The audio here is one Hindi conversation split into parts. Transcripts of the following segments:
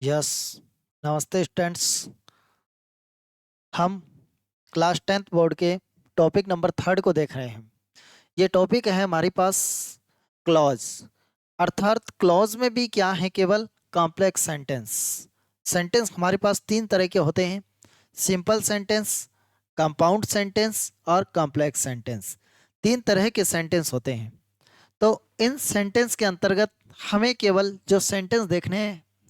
यस। नमस्ते स्टूडेंट्स। हम क्लास 10th बोर्ड के टॉपिक नंबर 3 को देख रहे हैं। ये टॉपिक है हमारे पास क्लॉज। अर्थात क्लॉज में भी क्या है, केवल कॉम्प्लेक्स सेंटेंस। सेंटेंस हमारे पास 3 तरह के होते हैं: सिंपल सेंटेंस, कंपाउंड सेंटेंस और कॉम्प्लेक्स सेंटेंस। 3 तरह के सेंटेंस होते हैं। तो इन सेंटेंस के अंतर्गत हमें केवल जो सेंटेंस देखने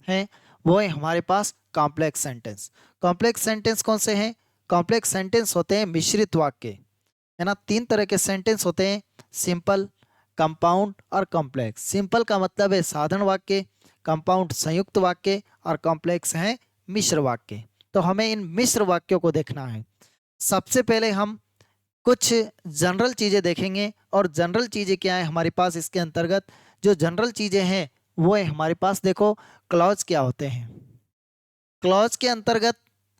हैं वो है हमारे पास कॉम्प्लेक्स सेंटेंस। कॉम्प्लेक्स सेंटेंस कौन से हैं? कॉम्प्लेक्स सेंटेंस होते हैं मिश्रित वाक्य, है ना। 3 तरह के सेंटेंस होते हैं: सिंपल, कंपाउंड और कॉम्प्लेक्स। सिंपल का मतलब है साधारण वाक्य, कंपाउंड संयुक्त वाक्य और कॉम्प्लेक्स है मिश्र वाक्य। तो हमें इन मिश्र वाक्यों को देखना है। सबसे पहले हम कुछ जनरल चीज़ें देखेंगे। और जनरल चीज़ें क्या है हमारे पास इसके अंतर्गत? जो जनरल चीज़ें हैं वो है हमारे पास, देखो, क्लॉज क्या होते हैं। क्लॉज के अंतर्गत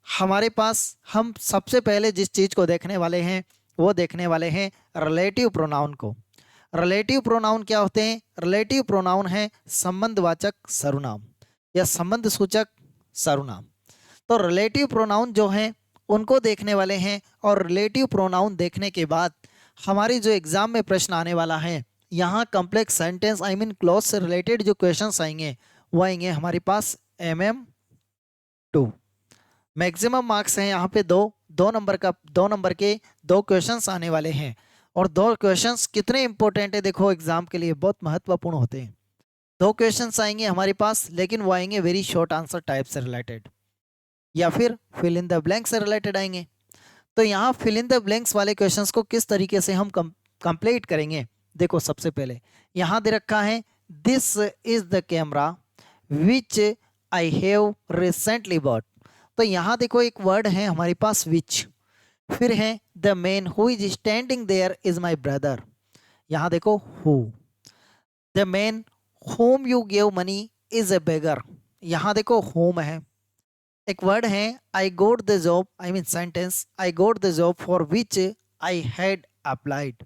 हमारे पास हम सबसे पहले जिस चीज़ को देखने वाले हैं वो देखने वाले हैं रिलेटिव प्रोनाउन को। रिलेटिव प्रोनाउन क्या होते हैं? रिलेटिव प्रोनाउन है संबंधवाचक सर्वनाम या संबंध सूचक सर्वनाम। तो रिलेटिव प्रोनाउन जो हैं उनको देखने वाले हैं। और रिलेटिव प्रोनाउन देखने के बाद हमारी जो एग्जाम में प्रश्न आने वाला है, यहाँ complex sentence I mean clause से रिलेटेड जो क्वेश्चंस आएंगे वो आएंगे हमारे पास MM2। मैक्सिमम मार्क्स हैं यहाँ पे दो नंबर के 2 क्वेश्चंस आने वाले हैं। और 2 क्वेश्चंस कितने इंपॉर्टेंट है, देखो, एग्जाम के लिए बहुत महत्वपूर्ण होते हैं। 2 क्वेश्चंस आएंगे हमारे पास, लेकिन वो आएंगे वेरी शॉर्ट आंसर टाइप से रिलेटेड या फिर फिल इन द ब्लैंक से रिलेटेड आएंगे। तो यहाँ फिल इन द ब्लैंक्स वाले क्वेश्चंस को किस तरीके से हम कंप्लीट करेंगे? देखो, सबसे पहले यहाँ दे रखा है this is the camera which I have recently bot. तो यहाँ देखो एक वर्ड है हमारे पास विच, फिर है the man who is standing there is my brother. यहाँ देखो who. The man whom you give money is a beggar. यहाँ देखो होम है। एक वर्ड है I got the job I mean sentence I got the job for which I had applied.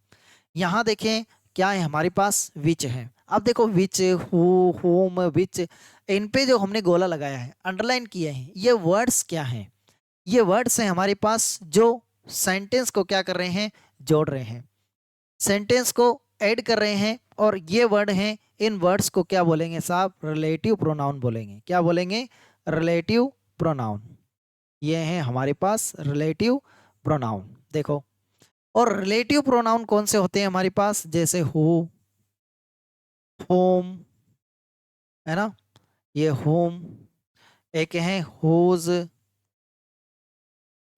यहाँ देखें क्या है हमारे पास, विच है। अब देखो विच, हु, होम, विच, इन पे जो हमने गोला लगाया है, अंडरलाइन किया है, ये वर्ड्स क्या हैं? ये वर्ड्स हैं हमारे पास जो सेंटेंस को क्या कर रहे हैं, जोड़ रहे हैं, सेंटेंस को ऐड कर रहे हैं। और ये वर्ड हैं, इन वर्ड्स को क्या बोलेंगे साहब? रिलेटिव प्रोनाउन बोलेंगे। क्या बोलेंगे? Relative pronoun. ये हैं हमारे पास रिलेटिव प्रोनाउन। देखो, और रिलेटिव प्रोनाउन कौन से होते हैं हमारे पास? जैसे हु, होम, है ना, ये होम। एक है हुज,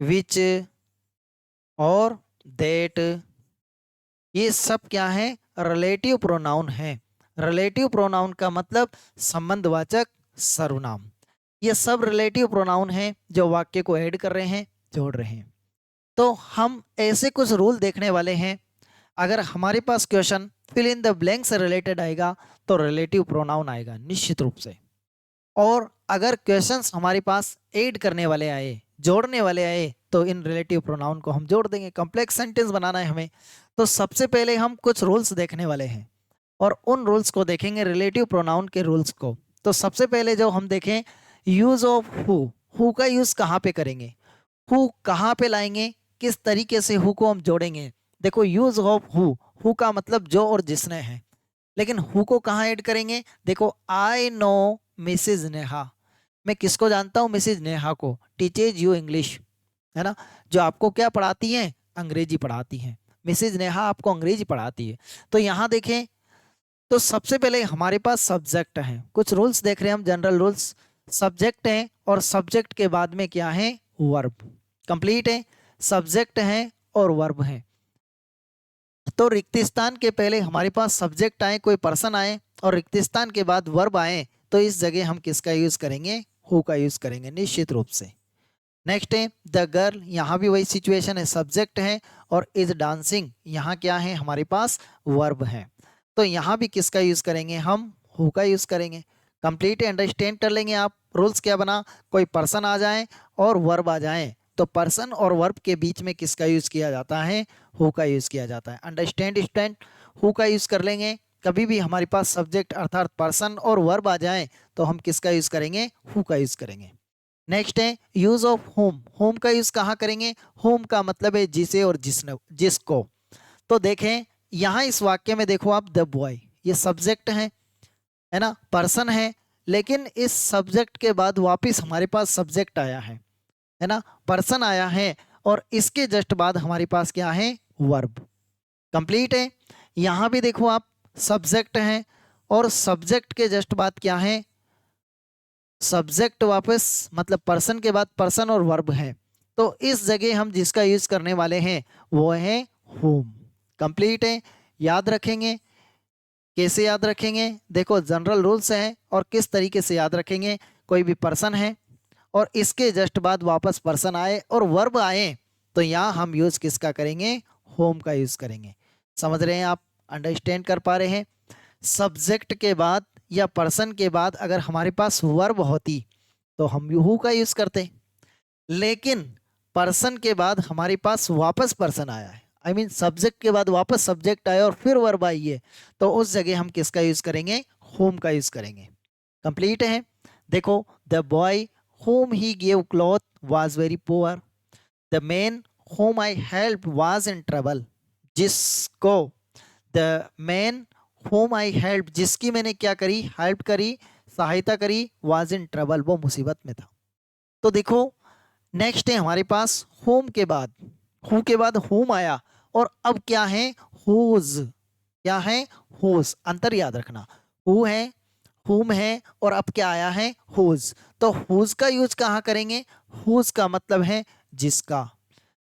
विच और देट। ये सब क्या है? रिलेटिव प्रोनाउन है। रिलेटिव प्रोनाउन का मतलब संबंधवाचक सर्वनाम। ये सब रिलेटिव प्रोनाउन हैं जो वाक्य को ऐड कर रहे हैं, जोड़ रहे हैं। तो हम ऐसे कुछ रूल देखने वाले हैं। अगर हमारे पास question fill in the blank से रिलेटेड आएगा तो रिलेटिव प्रोनाउन आएगा निश्चित रूप से। और अगर क्वेश्चंस हमारे पास ऐड करने वाले आए, जोड़ने वाले आए, तो इन रिलेटिव प्रोनाउन को हम जोड़ देंगे। कॉम्प्लेक्स सेंटेंस बनाना है हमें, तो सबसे पहले हम कुछ रूल्स देखने वाले हैं और उन रूल्स को देखेंगे, रिलेटिव प्रोनाउन के रूल्स को। तो सबसे पहले जो हम देखें, यूज ऑफ हु। हु का यूज कहाँ पे करेंगे, हु कहाँ पे लाएंगे, किस तरीके से हु को हम जोड़ेंगे? देखो, यूज ऑफ हु, हु का मतलब जो और जिसने है, लेकिन हु को कहाँ ऐड करेंगे? देखो, आई नो मिसेज नेहा। मैं किसको जानता हूँ? मिसेज नेहा को। टीचेज यू इंग्लिश, है ना, जो आपको क्या पढ़ाती हैं? अंग्रेजी पढ़ाती हैं। मिसेज नेहा आपको अंग्रेजी पढ़ाती है। तो यहाँ देखें, तो सबसे पहले हमारे पास सब्जेक्ट है। कुछ रूल्स देख रहे हैं हम, जनरल रूल्स। सब्जेक्ट है और सब्जेक्ट के बाद में क्या है? वर्ब। कंप्लीट है, सब्जेक्ट है और वर्ब है। तो रिक्त स्थान के पहले हमारे पास सब्जेक्ट आए, कोई पर्सन आए, और रिक्त स्थान के बाद वर्ब आए, तो इस जगह हम किसका यूज करेंगे? हु का यूज करेंगे निश्चित रूप से। नेक्स्ट है द गर्ल। यहाँ भी वही सिचुएशन है, सब्जेक्ट है और इज डांसिंग, यहाँ क्या है हमारे पास? वर्ब है। तो यहाँ भी किसका यूज करेंगे हम? हु का यूज करेंगे। कंप्लीट अंडरस्टैंड कर लेंगे आप। रूल्स क्या बना? कोई पर्सन आ जाए और वर्ब आ जाए, तो पर्सन और वर्ब के बीच में किसका यूज किया जाता है? हु का यूज किया जाता है। अंडरस्टैंड स्टैंड, हु का यूज कर लेंगे। कभी भी हमारे पास सब्जेक्ट अर्थात पर्सन और वर्ब आ जाए तो हम किसका यूज करेंगे, हु का यूज करेंगे। नेक्स्ट है यूज ऑफ होम। होम का यूज कहाँ करेंगे, होम का मतलब है जिसे और जिसने, जिसको। तो देखें यहाँ इस वाक्य में देखो आप, द बॉय ये सब्जेक्ट है ना, पर्सन है, लेकिन इस सब्जेक्ट के बाद वापिस हमारे पास सब्जेक्ट आया है ना, पर्सन आया है, और इसके जस्ट बाद हमारे पास क्या है, वर्ब। कंप्लीट है। यहाँ भी देखो आप, सब्जेक्ट है और सब्जेक्ट के जस्ट बाद क्या है, सब्जेक्ट वापस, मतलब पर्सन के बाद पर्सन और वर्ब है। तो इस जगह हम जिसका यूज करने वाले हैं वो है होम। कंप्लीट है। याद रखेंगे, कैसे याद रखेंगे, देखो जनरल रूल्स हैं और किस तरीके से याद रखेंगे। कोई भी पर्सन है और इसके जस्ट बाद वापस पर्सन आए और वर्ब आए तो यहाँ हम यूज किसका करेंगे, होम का यूज करेंगे। समझ रहे हैं आप, अंडरस्टैंड कर पा रहे हैं। सब्जेक्ट के बाद या पर्सन के बाद अगर हमारे पास वर्ब होती तो हम हु का यूज करते, लेकिन पर्सन के बाद हमारे पास वापस पर्सन आया है, आई मीन सब्जेक्ट के बाद वापस सब्जेक्ट आया और फिर वर्ब आई है, तो उस जगह हम किसका यूज करेंगे, होम का यूज करेंगे। कंप्लीट है। देखो, the boy whom he gave cloth was very poor. The man whom I helped was in trouble. जिसको, the man whom I helped, जिसकी मैंने क्या करी, हेल्प करी, सहायता करी, was in trouble, वो मुसीबत में था। तो देखो नेक्स्ट है हमारे पास whom के बाद, who के बाद whom आया और अब क्या है, whose। क्या है, whose, अंतर याद रखना, who है, whom है और अब क्या आया है, whose। तो whose का यूज कहाँ करेंगे, whose का मतलब है जिसका,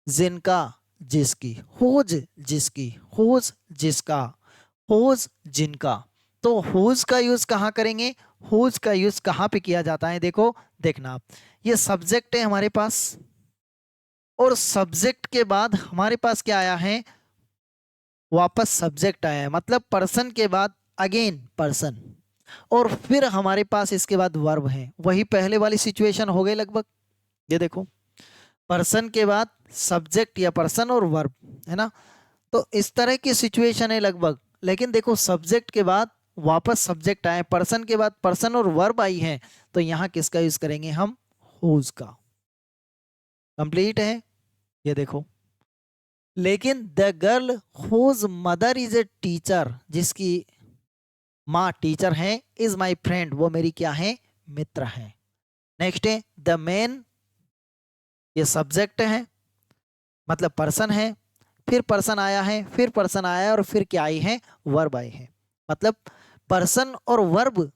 जिनका, जिसकी, whose जिसकी, whose जिसका, whose जिनका। तो whose का यूज कहाँ करेंगे, whose का यूज कहाँ पे किया जाता है, देखो देखना, ये सब्जेक्ट है हमारे पास और सब्जेक्ट के बाद हमारे पास क्या आया है, वापस सब्जेक्ट आया है, मतलब पर्सन के बाद अगेन पर्सन, और फिर हमारे पास इसके बाद वर्ब है। वही पहले वाली सिचुएशन हो गई लगभग। ये देखो, पर्सन के बाद सब्जेक्ट या पर्सन और वर्ब, है ना, तो इस तरह की सिचुएशन है लगभग। लेकिन देखो सब्जेक्ट के बाद वापस सब्जेक्ट आए, पर्सन के बाद पर्सन और वर्ब आई है, तो यहाँ किसका यूज करेंगे हम, हुज का। कंप्लीट है। ये देखो, लेकिन the girl whose mother is a teacher, जिसकी माँ टीचर है, इज माई फ्रेंड, वो मेरी क्या है, मित्र है। नेक्स्ट है द मैन, ये सब्जेक्ट है मतलब पर्सन है, फिर पर्सन आया है, फिर पर्सन आया है और फिर क्या आई है, वर्ब आई है। मतलब पर्सन और वर्ब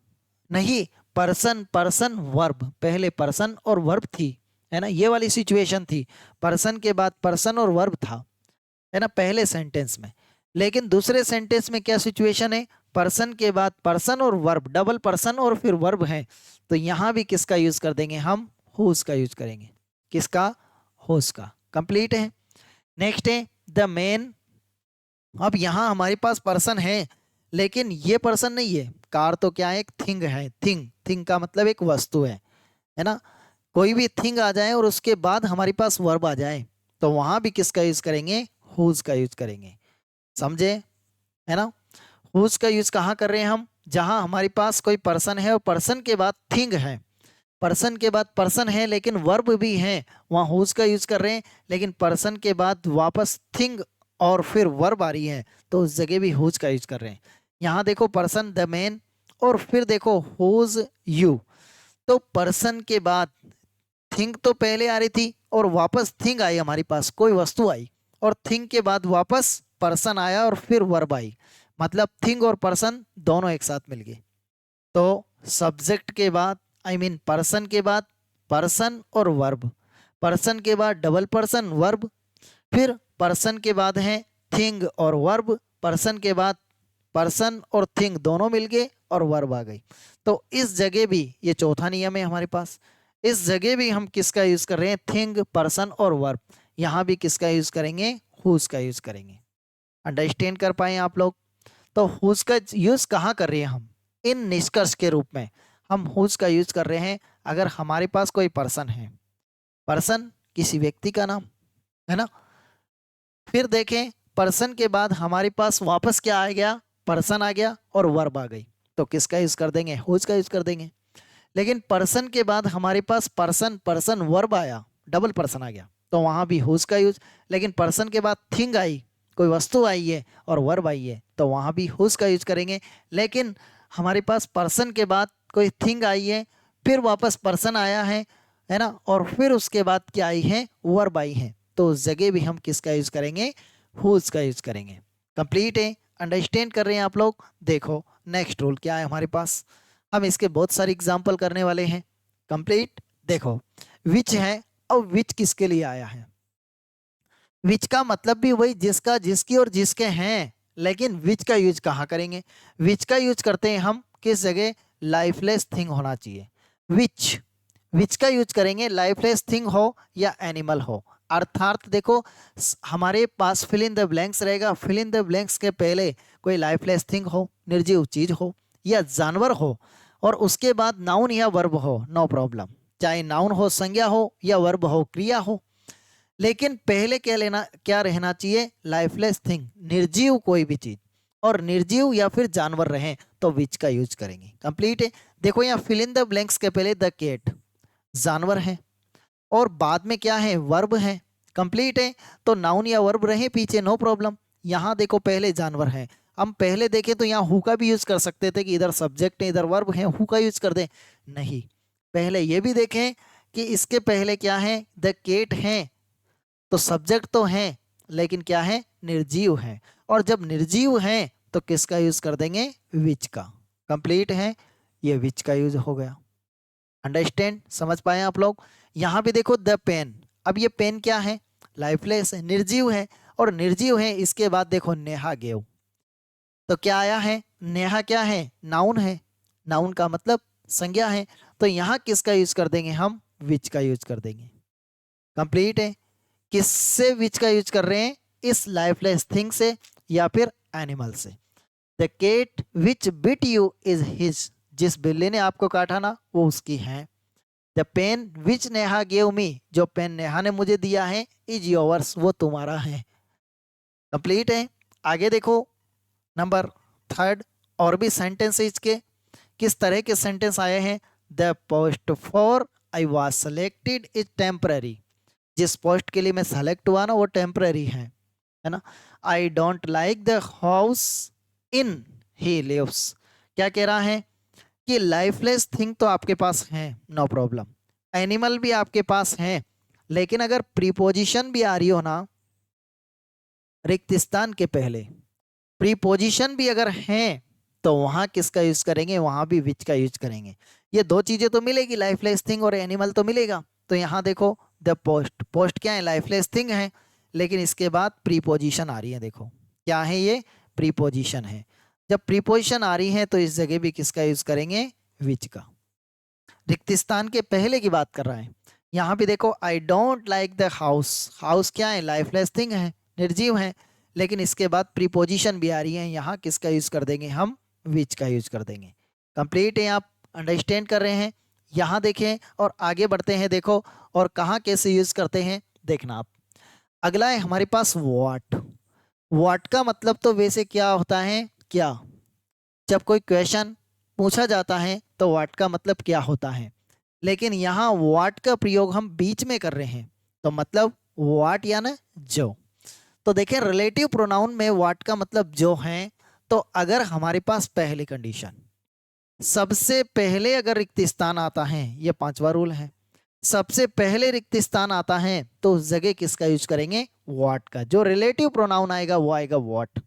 नहीं, पर्सन पर्सन वर्ब, पहले पर्सन और वर्ब थी, है ना, ये वाली सिचुएशन थी। पर्सन के बाद पर्सन और वर्ब था, है ना, पहले सेंटेंस में। लेकिन दूसरे सेंटेंस में क्या सिचुएशन है, पर्सन के बाद पर्सन और वर्ब, डबल पर्सन और फिर वर्ब है, तो यहां भी किसका यूज कर देंगे हम, हुज का यूज करेंगे। किसका, हुज का। कंप्लीट है। नेक्स्ट है द मैन। अब यहां हमारे पास पर्सन है लेकिन ये पर्सन नहीं है, कार तो क्या है, एक थिंग है, थिंग, थिंग का मतलब एक वस्तु है ना। कोई भी थिंग आ जाए और उसके बाद हमारे पास वर्ब आ जाए तो वहां भी किसका यूज करेंगे, हुज का यूज करेंगे। समझे, है ना। हुज का यूज कहाँ कर रहे हैं हम, जहां हमारे पास कोई पर्सन है और पर्सन के बाद थिंग है, पर्सन के बाद पर्सन है लेकिन वर्ब भी है, वहां हुज का यूज कर रहे हैं। लेकिन पर्सन के बाद वापस थिंग और फिर वर्ब आ रही है तो उस जगह भी हुज का यूज कर रहे हैं। यहाँ देखो पर्सन द मैन और फिर देखो हुज यू, तो पर्सन के बाद थिंग तो पहले आ रही थी और वापस थिंग आई, हमारे पास कोई वस्तु आई और थिंग के बाद वापस पर्सन आया और फिर वर्ब आई, मतलब थिंग और पर्सन दोनों एक साथ मिल गए। तो सब्जेक्ट के बाद आई मीन पर्सन के बाद पर्सन और वर्ब, पर्सन के बाद डबल पर्सन वर्ब, फिर पर्सन के बाद है थिंग और वर्ब, पर्सन के बाद पर्सन और थिंग दोनों मिल गए और वर्ब आ गई। तो इस जगह भी ये चौथा नियम है हमारे पास, इस जगह भी हम किसका यूज कर रहे हैं, थिंग पर्सन और वर्ब। यहाँ भी किसका यूज करेंगे, हुज का यूज करेंगे। अंडरस्टैंड कर पाए आप लोग। तो हुज का यूज कहाँ कर रहे हैं हम, इन निष्कर्ष के रूप में हम हुज का यूज कर रहे हैं अगर हमारे पास कोई पर्सन है, पर्सन किसी व्यक्ति का नाम, है ना। फिर देखें पर्सन के बाद हमारे पास वापस क्या आ गया, पर्सन आ गया और वर्ब आ गई, तो किसका यूज कर देंगे? हुज का यूज कर देंगे। लेकिन पर्सन के बाद हमारे पास पर्सन पर्सन वर्ब आया, डबल पर्सन आ गया, तो वहां भी हुज का यूज। लेकिन पर्सन के बाद थिंग आई, कोई वस्तु आई है और वर्ब आई है, तो वहां भी हुज का यूज करेंगे। लेकिन हमारे पास पर्सन के बाद कोई थिंग आई है, फिर वापस पर्सन आया है ना, और फिर उसके बाद क्या आई है? वर्ब आई है, तो उस जगह भी हम किसका यूज करेंगे? हुज का यूज करेंगे। कंप्लीट है? अंडरस्टैंड कर रहे हैं आप लोग? देखो नेक्स्ट रूल क्या है हमारे पास, हम इसके बहुत सारे एग्जाम्पल करने वाले हैं। कंप्लीट। देखो विच है, और विच किसके लिए आया है? विच का मतलब भी वही, जिसका, जिसकी और जिसके हैं। लेकिन विच का यूज कहाँ करेंगे? विच का यूज करते हैं हम किस जगह? लाइफलेस थिंग होना चाहिए। विच, विच का यूज करेंगे लाइफलेस थिंग हो या एनिमल हो। अर्थात देखो हमारे पास फिल इन द ब्लैंक्स रहेगा, फिल इन द ब्लैंक्स के पहले कोई लाइफलेस थिंग हो, निर्जीव चीज हो या जानवर हो, और उसके बाद नाउन या वर्ब हो, नो प्रॉब्लम। चाहे नाउन हो, संज्ञा हो, या वर्ब हो, क्रिया हो। लेकिन पहले क्या लेना, क्या रहना चाहिए? लाइफलेस थिंग, निर्जीव कोई भी चीज, और निर्जीव या फिर जानवर रहे तो विच का यूज करेंगे। कंप्लीट है? देखो यहाँ फिल इन द ब्लैंक्स के पहले द कैट जानवर है, और बाद में क्या है? वर्ब है। कंप्लीट है? तो नाउन या वर्ब रहे पीछे, नो प्रॉब्लम। यहाँ देखो पहले जानवर है, हम पहले देखें तो यहाँ हु का भी यूज कर सकते थे कि इधर सब्जेक्ट है इधर वर्ब है, हु का यूज कर दे। नहीं, पहले ये भी देखें कि इसके पहले क्या है? द केट है, तो सब्जेक्ट तो है लेकिन क्या है? निर्जीव है। और जब निर्जीव है तो किसका यूज कर देंगे? विच का। कंप्लीट है? ये विच का यूज हो गया। अंडरस्टैंड? समझ पाए आप लोग? यहाँ भी देखो द पेन, अब ये पेन क्या है? लाइफलेस है, निर्जीव है, और निर्जीव है इसके बाद देखो नेहा गेव, तो क्या आया है? नेहा क्या है? नाउन है, नाउन का मतलब संज्ञा है, तो यहाँ किसका यूज कर देंगे हम? विच का यूज कर देंगे। कंप्लीट है? किससे विच का यूज कर रहे हैं? इस लाइफलेस थिंग से या फिर एनिमल से। The cat which bit you is his, जिस बिल्ली ने आपको काटा ना वो उसकी है। The pen which Neha gave me, जो पेन नेहा ने मुझे दिया है, इज योर्स, वो तुम्हारा है। कंप्लीट है? आगे देखो नंबर थर्ड, और भी सेंटेंस इसके किस तरह के सेंटेंस आए हैं? The post for I was selected is temporary, जिस पोस्ट के लिए मैं सेलेक्ट हुआ ना वो टेम्पररी है ना। I don't like the house in he lives, क्या कह रहा है? कि लाइफलेस थिंग तो आपके पास है, नो प्रॉब्लम, एनिमल भी आपके पास है, लेकिन अगर प्रीपोजिशन भी आ रही हो ना रिक्त स्थान के पहले, प्रीपोजिशन भी अगर है, तो वहां किसका यूज करेंगे? वहां भी विच का यूज करेंगे। ये दो चीजें तो मिलेगी, लाइफलेस थिंग और एनिमल तो मिलेगा। तो यहाँ देखो द पोस्ट, पोस्ट क्या है? लाइफलेस थिंग है, लेकिन इसके बाद प्रीपोजिशन आ रही है, देखो क्या है ये? प्रीपोजिशन है। जब प्रीपोजिशन आ रही है तो इस जगह भी किसका यूज करेंगे? विच का। रिक्त स्थान के पहले की बात कर रहा है। यहाँ भी देखो आई don't like the house, house क्या है? लाइफलेस थिंग है, निर्जीव है, लेकिन इसके बाद प्रीपोजिशन भी आ रही है, यहाँ किसका यूज कर देंगे हम? विच का यूज कर देंगे। कंप्लीट है? आप अंडरस्टैंड कर रहे हैं? यहाँ देखें और आगे बढ़ते हैं, देखो और कहाँ कैसे यूज करते हैं देखना आप। अगला है हमारे पास व्हाट। व्हाट का मतलब तो वैसे क्या होता है? क्या, जब कोई क्वेश्चन पूछा जाता है तो व्हाट का मतलब क्या होता है, लेकिन यहाँ व्हाट का प्रयोग हम बीच में कर रहे हैं, तो मतलब व्हाट या ना जो। तो देखें रिलेटिव प्रोनाउन में व्हाट का मतलब जो है, तो अगर हमारे पास पहली कंडीशन, सबसे पहले अगर रिक्त स्थान आता है, ये पांचवा रूल है, सबसे पहले रिक्त स्थान आता है तो उस जगह किसका यूज करेंगे? व्हाट का। जो रिलेटिव प्रोनाउन आएगा वो आएगा व्हाट।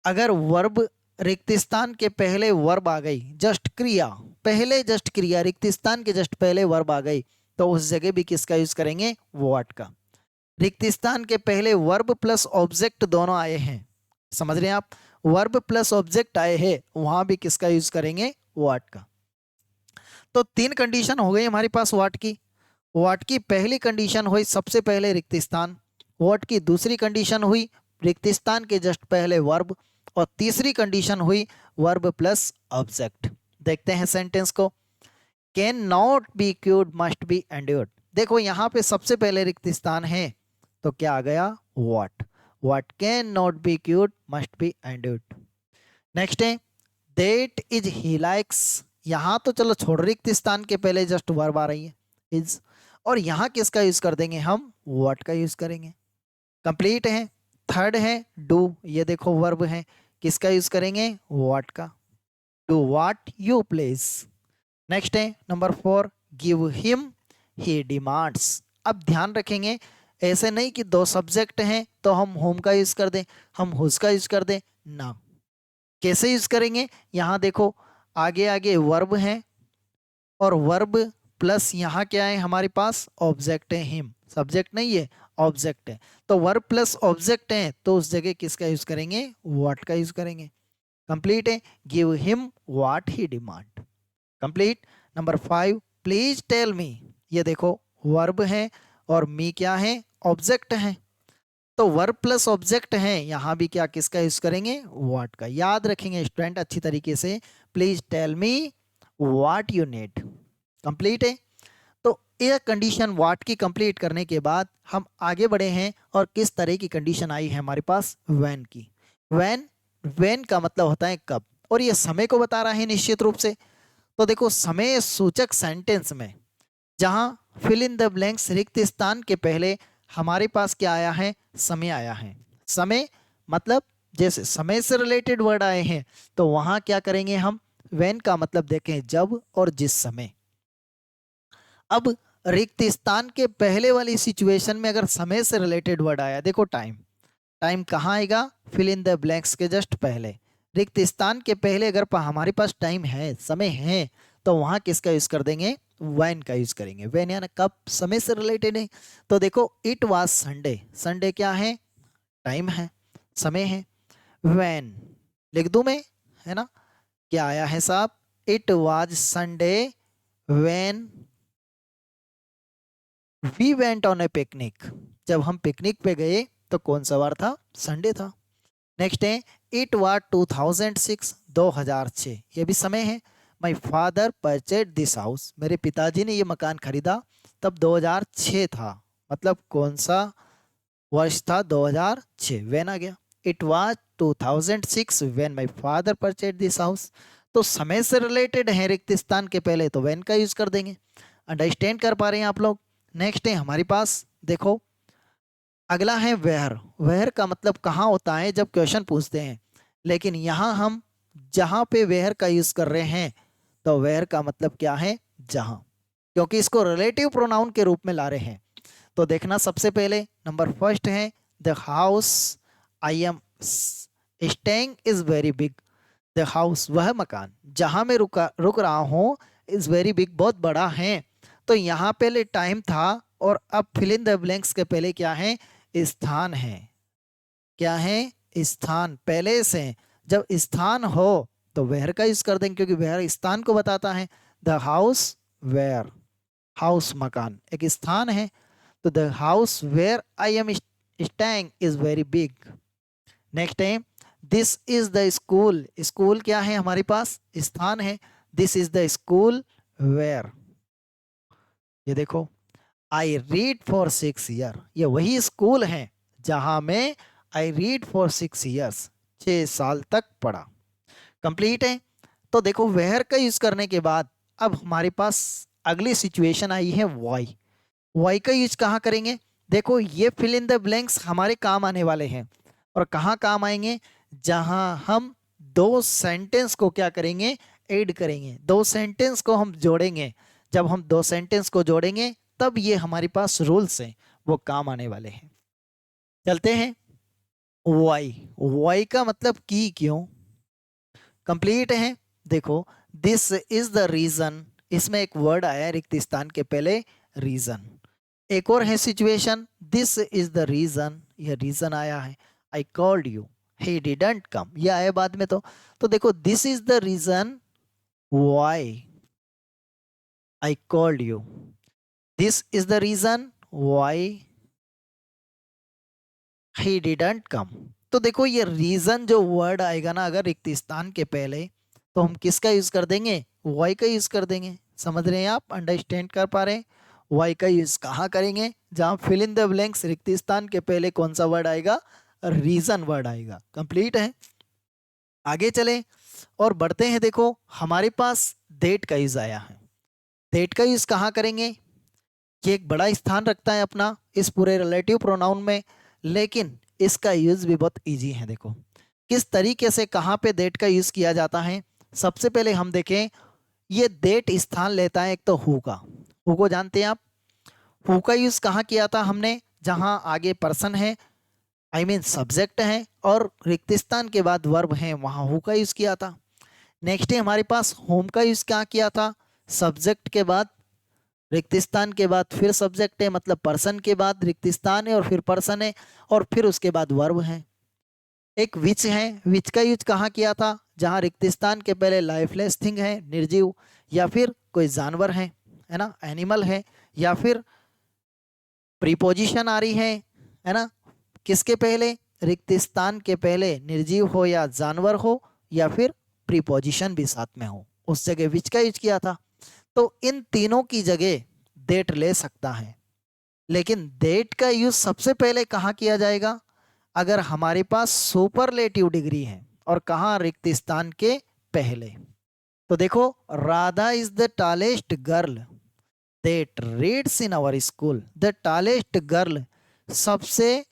अगर वर्ब रिक्त स्थान के पहले वर्ब आ गई, जस्ट क्रिया, पहले जस्ट क्रिया, रिक्त स्थान के जस्ट पहले वर्ब आ गई, तो उस जगह भी किसका यूज करेंगे? व्हाट का। रिक्त स्थान के पहले वर्ब प्लस ऑब्जेक्ट दोनों आए हैं, समझ रहे हैं आप? वर्ब प्लस ऑब्जेक्ट आए हैं, वहां भी किसका यूज करेंगे? व्हाट का। तो तीन कंडीशन हो गई हमारे पास व्हाट की। व्हाट की पहली कंडीशन हुई सबसे पहले रिक्त स्थान, व्हाट की दूसरी कंडीशन हुई रिक्त स्थान के जस्ट पहले वर्ब, और तीसरी कंडीशन हुई वर्ब प्लस ऑब्जेक्ट। देखते हैं सेंटेंस को। Can not be cued must be endured. देखो यहाँ पे सबसे पहले रिक्त स्थान है, तो क्या आ गया? What. What can not be cued must be endured. Next है दैट इज ही लाइक्स। यहाँ तो चलो छोड़, रिक्त स्थान के पहले जस्ट वर्ब आ रही है इज, और यहाँ किसका यूज कर देंगे हम, व्हाट का यूज करेंगे। कंप्लीट है। थर्ड है डू, ये देखो वर्ब है, किसका यूज करेंगे, व्हाट का। Do what you please. Next है number 4 give him he demands. अब ध्यान रखेंगे, ऐसे नहीं कि दो सब्जेक्ट हैं तो हम होम का यूज कर दें, हम हुज का यूज कर दें ना। कैसे यूज करेंगे, यहाँ देखो आगे आगे वर्ब है, और वर्ब प्लस यहाँ क्या है हमारे पास, ऑब्जेक्ट है हिम, सब्जेक्ट नहीं है ऑब्जेक्ट है। तो वर्ब प्लस ऑब्जेक्ट है तो उस जगह किसका यूज करेंगे, व्हाट का यूज करेंगे। कंप्लीट है। Give him what he demand. Complete. Number 5 please tell me, ये देखो वर्ब है और मी क्या है, ऑब्जेक्ट है। तो वर्ब प्लस ऑब्जेक्ट है, यहाँ भी क्या किसका यूज करेंगे, व्हाट का। याद रखेंगे स्टूडेंट अच्छी तरीके से, please tell me what you need. Complete है। तो यह कंडीशन व्हाट की कंप्लीट करने के बाद हम आगे बढ़े हैं, और किस तरह की कंडीशन आई है हमारे पास, व्हेन की। व्हेन, व्हेन का मतलब होता है कब, और ये समय को बता रहा है निश्चित रूप से। तो देखो समय सूचक सेंटेंस में जहां फिल इन द ब्लैंक्स रिक्त स्थान के पहले हमारे पास क्या आया है, समय आया है। समय मतलब जैसे समय से रिलेटेड वर्ड आए हैं तो वहां क्या करेंगे हम, व्हेन का मतलब देखें जब और जिस समय। अब रिक्त स्थान के पहले वाली सिचुएशन में अगर समय से रिलेटेड वर्ड आया, देखो टाइम, टाइम कहाँ आएगा, फिल इन द ब्लैंक्स के जस्ट पहले। रिक्त स्थान के पहले अगर हमारे पास टाइम है, समय है, तो वहां किसका यूज कर देंगे, व्हेन का यूज करेंगे। व्हेन यानी कब, समय से रिलेटेड है। तो देखो इट वाज संडे, संडे क्या है, टाइम है, समय है। व्हेन लिख दूं मैं, है ना, क्या आया है साहब, it was Sunday when we went on a picnic. जब हम पिकनिक पे गए तो कौन सा वार था, संडे था। नेक्स्ट है इट वाज 2006, 2006, ये भी समय है। My father purchase this house, मेरे पिताजी ने ये मकान खरीदा तब 2006 था, मतलब कौन सा वर्ष था, 2006, व्हेन आ गया। It was 2006 when my father purchase this house. तो समय से रिलेटेड है रिक्त स्थान के पहले, तो व्हेन का यूज कर देंगे। अंडरस्टैंड कर पा रहे हैं आप लोग। नेक्स्ट है हमारे पास देखो अगला है वेयर। वेयर का मतलब कहाँ होता है जब क्वेश्चन पूछते हैं, लेकिन यहाँ हम जहाँ पे वेयर का यूज कर रहे हैं तो वेयर का मतलब क्या है, जहाँ, क्योंकि इसको रिलेटिव प्रोनाउन के रूप में ला रहे हैं। तो देखना सबसे पहले नंबर फर्स्ट है the house I am staying is very big. The house वह मकान जहाँ मैं रुक रहा हूँ, इज वेरी बिग बहुत बड़ा है। तो यहाँ पहले टाइम था और अब फिल इन द ब्लैंक्स के पहले क्या है, स्थान है। क्या है, स्थान पहले से। जब स्थान हो तो वेयर का यूज कर देंगे, क्योंकि वेयर स्थान को बताता है। द हाउस वेयर, हाउस मकान एक स्थान है, तो the house where I am staying is very big. Next है this is the school. School क्या है हमारे पास, स्थान है। This is the school where, ये देखो आई रीड फॉर 6 ईयर, ये वही स्कूल है जहां मैं आई रीड फॉर 6 ईयर्स, 6 साल तक पढ़ा। कंप्लीट है। तो देखो वेयर का यूज करने के बाद अब हमारे पास अगली सिचुएशन आई है वाई। वाई का यूज कहाँ करेंगे, देखो ये फिल इन द ब्लैंक्स हमारे काम आने वाले हैं, और कहाँ काम आएंगे, जहां हम दो सेंटेंस को क्या करेंगे, ऐड करेंगे, दो सेंटेंस को हम जोड़ेंगे। जब हम दो सेंटेंस को जोड़ेंगे तब ये हमारे पास रूल्स हैं, वो काम आने वाले हैं। चलते हैं वाई। वाई का मतलब की, क्यों। कंप्लीट है। देखो दिस इज द रीजन, इसमें एक वर्ड आया है रिक्त स्थान के पहले, रीजन। एक और है situation this is the reason, ये रीजन आया है। I called you he didn't come, ये आया बाद में। तो देखो this is the reason why I called you, this is the reason why he didn't come. तो देखो ये रीजन जो वर्ड आएगा ना अगर रिक्त स्थान के पहले, तो हम किसका यूज कर देंगे, वाई का यूज कर देंगे। समझ रहे हैं आप, अंडरस्टैंड कर पा रहे हैं। वाई का यूज कहाँ करेंगे, जहां फिल इन द ब्लैंक्स रिक्त स्थान के पहले कौन सा वर्ड आएगा, रीजन वर्ड आएगा। कंप्लीट है। आगे चले और बढ़ते हैं। देखो हमारे पास देट का यूज आया है। देट का यूज कहाँ करेंगे? ये एक बड़ा स्थान रखता है अपना इस पूरे रिलेटिव प्रोनाउन में, लेकिन इसका यूज भी बहुत इजी है। देखो किस तरीके से कहाँ पे देट का यूज किया जाता है। सबसे पहले हम देखें, ये देट स्थान लेता है एक तो हु का। हु को जानते हैं आप? हु का यूज कहाँ किया था हमने? जहां आगे पर्सन है, आई मीन सब्जेक्ट है, और रिक्त स्थान के बाद वर्ब है, वहां हु का यूज किया था। नेक्स्ट है हमारे पास होम का यूज क्या किया था? सब्जेक्ट के बाद रिक्त स्थान के बाद फिर सब्जेक्ट है, मतलब पर्सन के बाद रिक्त स्थान है और फिर पर्सन है और फिर उसके बाद वर्ब है। एक विच है, विच का यूज कहाँ किया था? जहाँ रिक्त स्थान के पहले लाइफलेस थिंग है, निर्जीव, या फिर कोई जानवर है ना, एनिमल है, या फिर प्रीपोजिशन आ रही है ना, किसके पहले? रिक्त स्थान के पहले निर्जीव हो या जानवर हो, या फिर प्रीपोजिशन भी साथ में हो, उस जगह विच का यूज किया था। तो इन तीनों की जगह देट ले सकता है, लेकिन देट का यूज सबसे पहले कहाँ किया जाएगा? अगर हमारे पास सुपरलेटिव डिग्री है और कहाँ? रिक्त स्थान के पहले। तो देखो, Radha is the tallest girl that reads in our school. The tallest girl, सबसे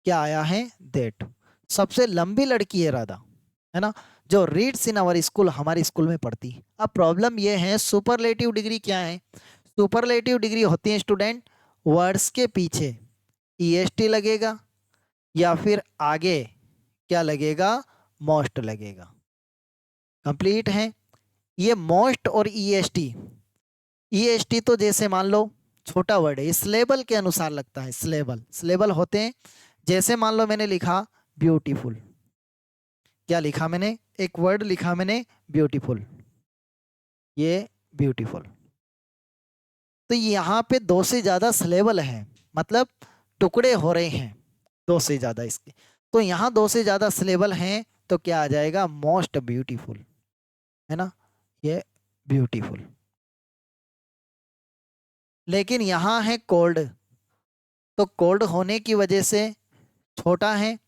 क्या आया है? दैट। सबसे लंबी लड़की है राधा, है ना, जो रीड्स इन आवर स्कूल, हमारे स्कूल में पढ़ती। अब प्रॉब्लम ये है, सुपरलेटिव डिग्री क्या है? सुपरलेटिव डिग्री होती है स्टूडेंट, वर्ड्स के पीछे ईएसटी लगेगा या फिर आगे क्या लगेगा? मोस्ट लगेगा। कंप्लीट है। ये मोस्ट और ईएसटी, ईएसटी तो जैसे मान लो छोटा वर्ड है, स्लेबल के अनुसार लगता है। स्लेबल, स्लेबल होते हैं। जैसे मान लो मैंने लिखा ब्यूटीफुल, क्या लिखा मैंने? एक वर्ड लिखा मैंने ब्यूटीफुल, ये ब्यूटीफुल। तो यहाँ पे दो से ज्यादा स्लेबल है, मतलब टुकड़े हो रहे हैं दो से ज्यादा इसके। तो यहाँ दो से ज्यादा स्लेबल हैं, तो क्या आ जाएगा? मोस्ट ब्यूटीफुल, है ना, ये ब्यूटीफुल। लेकिन यहाँ है कोल्ड, तो कोल्ड होने की वजह से छोटा है,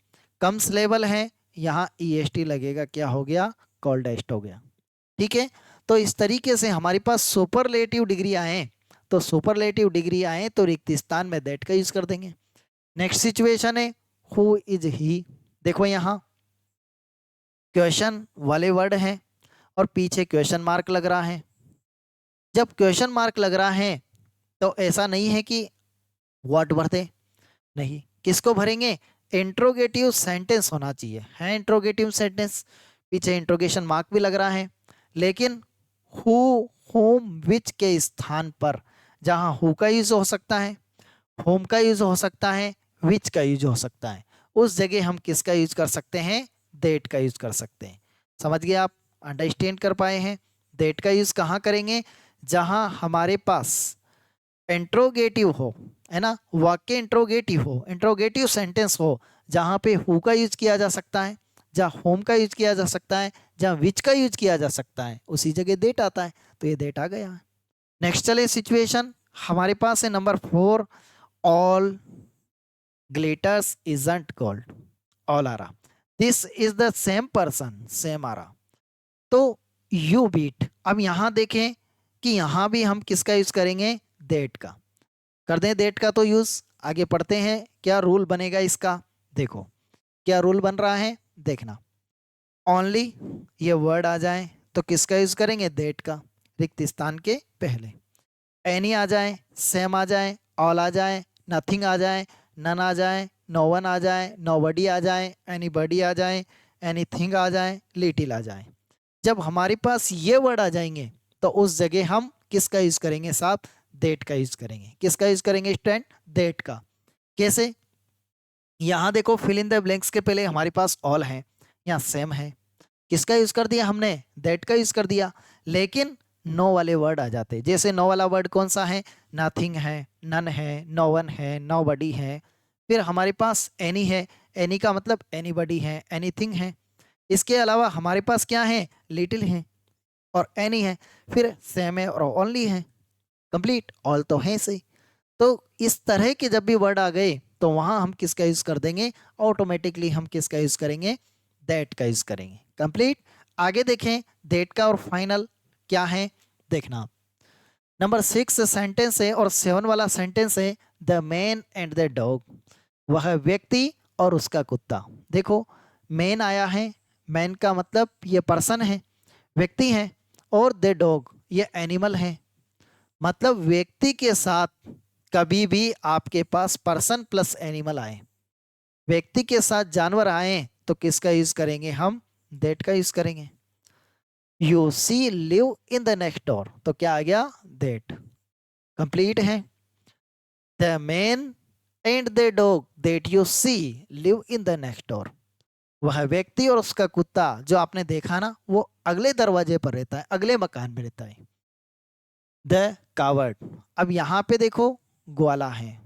कम स्लेबल है, यहाँ ईएसटी लगेगा, क्या हो गया? कोल्डेस्ट हो गया। ठीक है। तो इस तरीके से हमारे पास सुपरलेटिव डिग्री आए, तो सुपरलेटिव डिग्री आए तो रिक्त स्थान में दैट का यूज कर देंगे। नेक्स्ट सिचुएशन है हु इज ही। देखो यहाँ क्वेश्चन वाले वर्ड हैं और पीछे क्वेश्चन मार्क लग रहा है। जब क्वेश्चन मार्क लग रहा है तो ऐसा नहीं है कि व्हाट भरते, नहीं, किसको भरेंगे? इंट्रोगेटिव सेंटेंस होना चाहिए, है इंट्रोगेटिव सेंटेंस। पीछे इंट्रोगेशन मार्क भी लग रहा है, लेकिन हु, होम, विच के स्थान पर जहां हु का यूज हो सकता है, होम का यूज हो सकता है, विच का यूज हो सकता है, उस जगह हम किसका यूज कर सकते हैं? देट का यूज कर सकते हैं। समझ गए आप? अंडरस्टैंड कर पाए हैं? देट का यूज कहाँ करेंगे? जहां हमारे पास इंट्रोगेटिव हो, है ना, वाक्य इंट्रोगेटिव हो, इंट्रोगेटिव सेंटेंस हो, जहां पे हु का यूज किया जा सकता है, जहां होम का यूज किया जा सकता है, जहां विच का यूज किया जा सकता है, उसी जगह देट आता है। तो ये देट आ गया है। नेक्स्ट चले सिचुएशन हमारे पास है number 4, all glitters isn't gold. All आ रहा, this is the same person, same आ रहा, तो यू बीट। अब यहां देखें कि यहां भी हम किसका यूज करेंगे? देट का। कर दें देट का तो यूज। आगे पढ़ते हैं क्या रूल बनेगा इसका। देखो क्या रूल बन रहा है, देखना। ओनली ये वर्ड आ जाए तो किसका यूज करेंगे? देट का, रिक्त स्थान के पहले। एनी आ जाए, सेम आ जाए, ऑल आ जाए, नथिंग आ जाए, नन आ जाए, नो वन आ जाए, नोबडी आ जाए, एनीबडी आ जाए, एनीथिंग आ जाए, लिटिल आ जाए। जब हमारे पास ये वर्ड आ जाएंगे तो उस जगह हम किसका यूज करेंगे साहब? देट का यूज करेंगे। किसका यूज करेंगे स्टूडेंट? देट का। कैसे? यहाँ देखो फिल इन द ब्लैंक्स के पहले हमारे पास ऑल है, यहाँ सेम है, किसका यूज कर दिया हमने? देट का यूज कर दिया। लेकिन नो वाले वर्ड आ जाते, जैसे नो वाला वर्ड कौन सा है? नथिंग है, नन है, नो वन है, नो बडी है, फिर हमारे पास एनी है, एनी का मतलब एनीबडी है, एनीथिंग है। इसके अलावा हमारे पास क्या है? लिटिल है और एनी है, फिर सेम है और ओनली है। कंप्लीट, ऑल तो है सही। तो इस तरह के जब भी वर्ड आ गए तो वहां हम किसका यूज कर देंगे? ऑटोमेटिकली हम किसका यूज करेंगे? दैट का यूज करेंगे। कंप्लीट। आगे देखें दैट का और फाइनल क्या है देखना। नंबर 6 सेंटेंस है और 7 वाला सेंटेंस है the man and the dog. वह व्यक्ति और उसका कुत्ता। देखो मैन आया है, मैन का मतलब ये पर्सन है, व्यक्ति है, और द डॉग ये एनिमल है। मतलब व्यक्ति के साथ कभी भी आपके पास पर्सन प्लस एनिमल आए, व्यक्ति के साथ जानवर आए तो किसका यूज करेंगे हम, दैट का यूज करेंगे। You see live in the next door, तो क्या आ गया, दैट। कंप्लीट है। The man and the dog that you see live in the next door. वह व्यक्ति और उसका कुत्ता जो आपने देखा ना, वो अगले दरवाजे पर रहता है, अगले मकान में रहता है। द कावर्ड, अब यहाँ पे देखो ग्वाला है,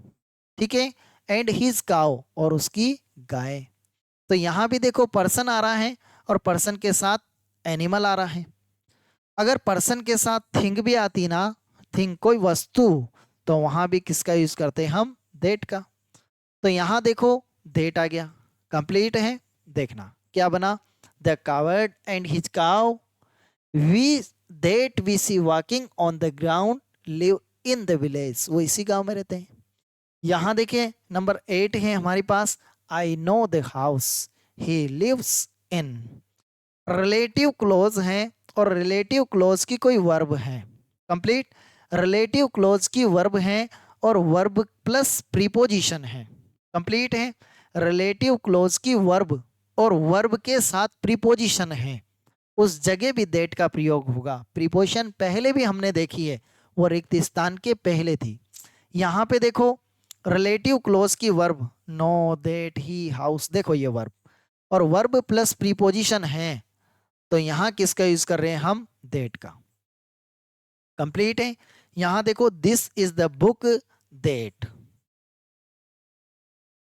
ठीक है, एंड हिज काउ और उसकी गाय। तो यहाँ भी देखो पर्सन आ रहा है और पर्सन के साथ एनिमल आ रहा है। अगर पर्सन के साथ थिंग भी आती ना, थिंग कोई वस्तु, तो वहां भी किसका यूज करते हैं हम, देट का। तो यहाँ देखो देट आ गया। कंप्लीट है। देखना क्या बना, the coward and his cow we that we see walking on the ground live in the village. वो इसी गांव में रहते हैं। यहाँ देखिए नंबर 8 है हमारे पास, I know the house he lives in. Relative clause है और रिलेटिव क्लोज की कोई वर्ब है। कंप्लीट। रिलेटिव क्लोज की वर्ब है और वर्ब प्लस प्रीपोजिशन है। कंप्लीट है। रिलेटिव क्लोज की वर्ब और वर्ब के साथ प्रीपोजिशन है, उस जगह भी दैट का प्रयोग होगा। प्रीपोजिशन पहले भी हमने देखी है, वो रिक्त स्थान के पहले थी। यहाँ पे देखो रिलेटिव क्लोज की verb know that he house, देखो ये वर्ब और वर्ब प्लस प्रीपोजिशन है, तो यहाँ किसका यूज कर रहे हैं हम, दैट का। कंप्लीट है। यहाँ देखो this is the book that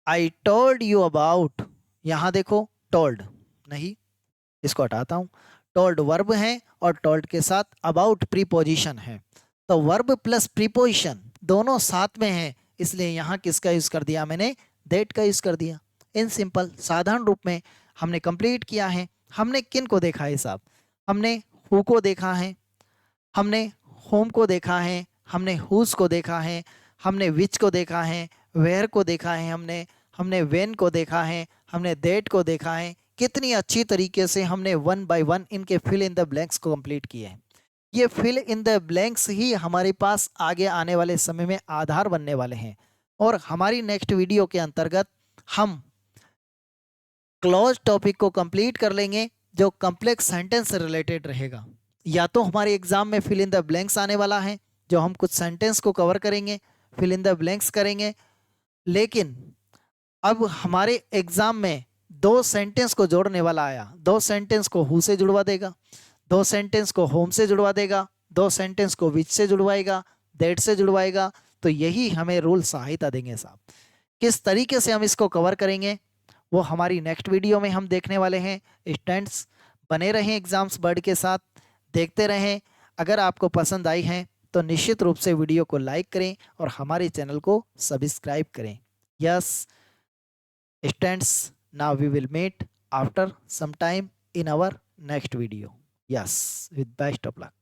I told you about. यहाँ देखो टोल्ड नहीं, इसको हटाता हूं। टोल्ड वर्ब है और टोल्ड के साथ अबाउट प्रीपोजिशन है, तो वर्ब प्लस प्रीपोजिशन दोनों साथ में है, इसलिए यहाँ किसका यूज कर दिया मैंने, दैट का यूज कर दिया। इन सिंपल साधारण रूप में हमने कंप्लीट किया है। हमने किन को देखा है साहब, हमने हु को देखा है, हमने होम को देखा है, हमने हुज को देखा है, हमने विच को देखा है, वेयर को देखा है, हमने वेन को देखा है, हमने दैट को देखा है। कितनी अच्छी तरीके से हमने वन बाय वन इनके फिल इन द ब्लैंक्स को कंप्लीट किए हैं। ये फिल इन द ब्लैंक्स ही हमारे पास आगे आने वाले समय में आधार बनने वाले हैं। और हमारी नेक्स्ट वीडियो के अंतर्गत हम क्लोज टॉपिक को कंप्लीट कर लेंगे, जो कॉम्प्लेक्स सेंटेंस से रिलेटेड रहेगा। या तो हमारे एग्जाम में फिल इन द ब्लैंक्स आने वाला है, जो हम कुछ सेंटेंस को कवर करेंगे, फिल इन द ब्लैंक्स करेंगे। लेकिन अब हमारे एग्जाम में दो सेंटेंस को जोड़ने वाला आया, दो सेंटेंस को हु से जुड़वा देगा, दो सेंटेंस को होम से जुड़वा देगा, दो सेंटेंस को विच से जुड़वाएगा, दैट से जुड़वाएगा। तो यही हमें रूल सहायता देंगे साहब। किस तरीके से हम इसको कवर करेंगे वो हमारी नेक्स्ट वीडियो में हम देखने वाले हैं। स्टूडेंट्स बने रहें एग्जाम्स बर्ड के साथ, देखते रहें। अगर आपको पसंद आई हैं तो निश्चित रूप से वीडियो को लाइक करें और हमारे चैनल को सब्सक्राइब करें। Yes students, now we will meet after some time in our next video. Yes, with best of luck.